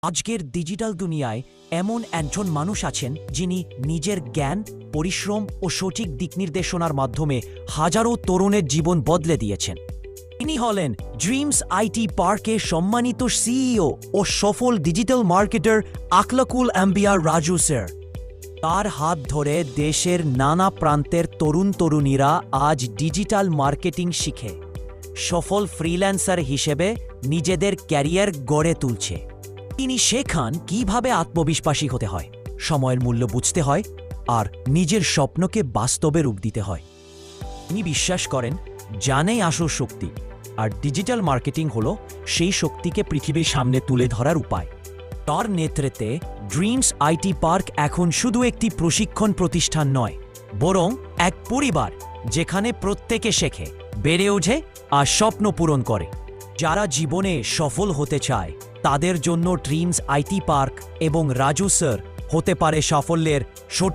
আজকের ডিজিটাল দুনিয়ায় এমন একজন মানুষ আছেন যিনি নিজের জ্ঞান, পরিশ্রম ও সঠিক দিক নির্দেশনার মাধ্যমে হাজারো তরুণের জীবন বদলে দিয়েছেন। তিনি হলেন ড্রিমস আইটি পার্কের সম্মানিত সিইও ও সফল ডিজিটাল মার্কেটার আখলাকুল আম্বিয়া রাজু স্যার। তার হাত ধরে দেশের নানা প্রান্তের তরুণীরা আজ ডিজিটাল মার্কেটিং শিখে সফল ফ্রিল্যান্সার হিসেবে নিজেদের ক্যারিয়ার গড়ে তুলছে। তিনি শেখান কিভাবে আত্মবিশ্বাসী হতে হয়, সময়ের মূল্য বুঝতে হয় আর নিজের স্বপ্নকে বাস্তবে রূপ দিতে হয়। তিনি বিশ্বাস করেন জানেই আসল শক্তি, আর ডিজিটাল মার্কেটিং হলো সেই শক্তিকে পৃথিবীর সামনে তুলে ধরার উপায়। তার নেতৃত্বে ড্রিমস আইটি পার্ক এখন শুধু একটি প্রশিক্ষণ প্রতিষ্ঠান নয়, বরং এক পরিবার যেখানে প্রত্যেকে শেখে, বেড়ে ওঠে আর স্বপ্ন পূরণ করে। যারা জীবনে সফল হতে চায় তাদের জন্য ড্রিমস আইটি পার্ক এবং রাজু স্যার হতে পারে সাফল্যের সঠিক